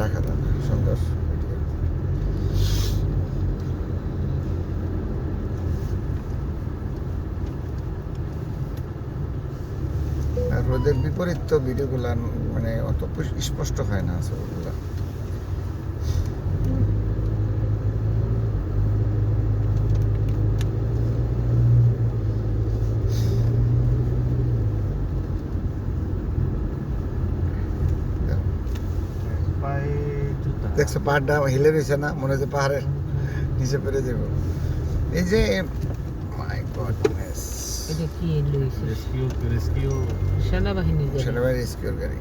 রাখা যায় না। সুন্দর আর রোদের বিপরীত তো ভিডিওগুলা মানে অত স্পষ্ট হয় না ছবিগুলা। দেখছো পাহাড়টা হিলে রয়েছে না, মনে হচ্ছে পাহাড়ের নিচে পড়ে যাব। এই যে মাই গডনেস, এটা কি রেস্কিউ সেনাবাহিনীর গাড়ি। সেনাবাহিনী রেস্কিউর গাড়ি।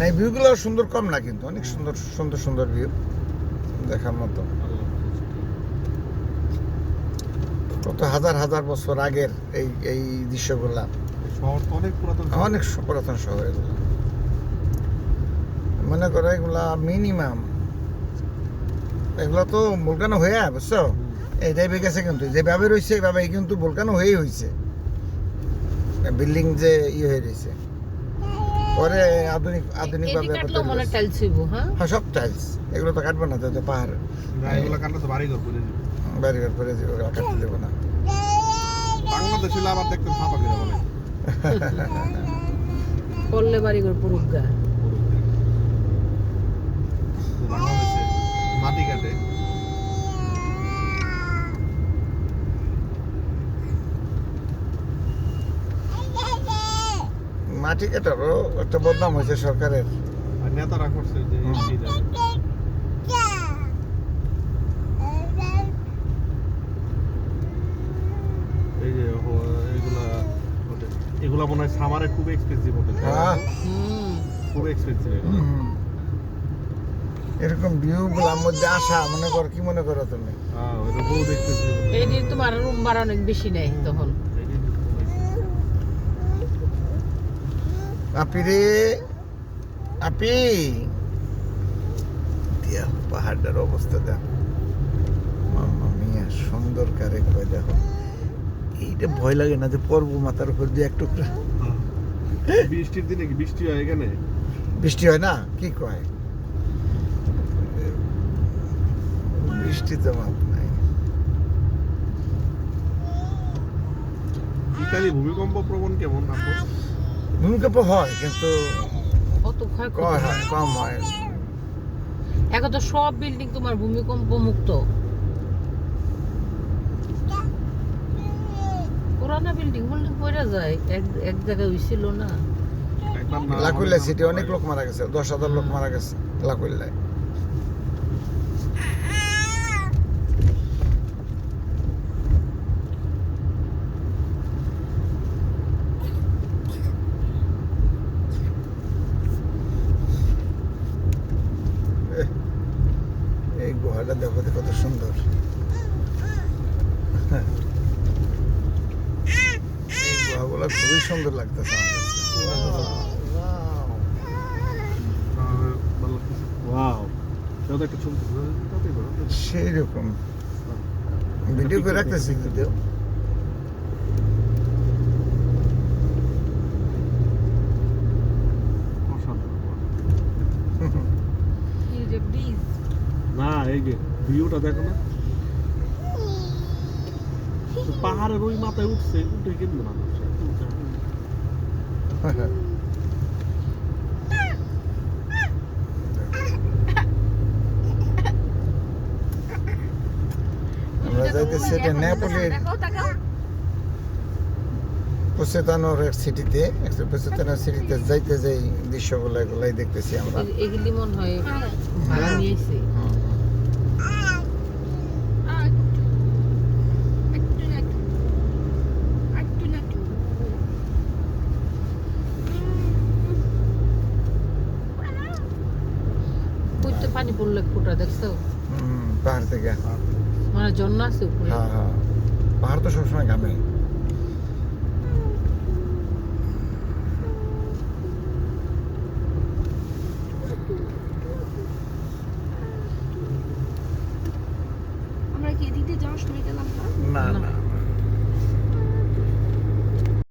না, এই ভিউগুলো সুন্দর কম না, কিন্তু অনেক সুন্দর সুন্দর সুন্দর ভিউ দেখার মতো। কত হাজার হাজার বছর আগের এই এই দৃশ্যগুলা। অনেক পুরাতন, অনেক পুরাতন শহর এগুলো। মনে করো এগুলা মিনিমাম, এগুলো তো ভুলকানো হয়ে বুঝছো, এইটাই বেগেছে কিন্তু যেভাবে রয়েছে এইভাবে কিন্তু ভুলকানো হয়েই হয়েছে। বিল্ডিং যে হয়ে রয়েছে, পরে আধুনিক ভাবে হ্যাঁ সব টাইলস। এগুলো তো কাটবো না, তো পাহাড় এগুলো কাটলে তো বাড়িঘর করে দিবে। বাড়িঘর করে দেবো, ওগুলো কাটতে দেবো না। বাংলাদেশ হলে আবার দেখতে ফাঁপা করে বলে করলে বাড়িঘর পুরুক গা। বাংলাদেশে মাটি কাটে। মাটি কাটারও একটা বদনাম হয়েছে সরকারের। আর নেতারা করছে যে এই যে এগুলা মনে হয় সামারে খুব এক্সপেন্সিভ হোটেল, খুব এক্সপেন্সিভ। এরকম ভিউ গুলার মধ্যে আসা মনে কর, কি মনে করো তুমি? হ্যাঁ, এটা বহুত এক্সপেন্সিভ। এই যে তোমার রুম ভাড়া অনেক বেশি নেয় তখন। আপি রে আপি, দিয়া পাহাড়টার অবস্থা দেখো, মাম্মা মিয়া সুন্দর কারে কয় দেখো। এইটা ভয় লাগে না যে পর্ব মাথার উপর দিয়ে এক টুকরা? বৃষ্টির দিনে কি বৃষ্টি হয় এখানে? বৃষ্টি হয় না, কি কয়? বৃষ্টি তো মাপ নাই। ইতালি ভূমিকম্প প্রবণ কেমন আপু? ভূমিকম্প হয় কিন্তু অত ক্ষয় কম হয়। এখন তো সব বিল্ডিং তোমার ভূমিকম্প মুক্ত। পুরানা বিল্ডিং পড়ে যায়, এক জায়গায় হইছিল না। লাকুল্লা সিটি অনেক লোক মারা গেছে, 10,000 লোক মারা গেছে লাকুল্লায়। এই গুহাটা দেখো কত সুন্দর। এই গুহাগুলো খুবই সুন্দর লাগতেছে আমার কাছে। ওয়াও, দাদা একটা ছবি সেই রকম ভিডিও করে রাখতেছি কিন্তু। না, এই যে ভিউটা দেখো না, পাহাড়ের ওই মাথায় উঠছে, উঠে কিন্তু মানুষ আমরা যাইতেছি এটা নেপোলির পোসেতানোর সিটিতে, পোসেতানোর সিটিতে যাইতে যাই দৃশ্যগুলো এগুলাই দেখতেছি আমরা। এগুলি মনে হয় ভাড়া নিয়েছে। পানি পড়লে ফোটা দেখছো? পাহাড় থেকে। মানে ঝর্ণা আছে উপরে। হ্যাঁ হ্যাঁ, পাহাড় তো সবসময় ঘামে। আমরা কি এদিক দিয়ে যাওয়ার সময় গেলাম না? না না। না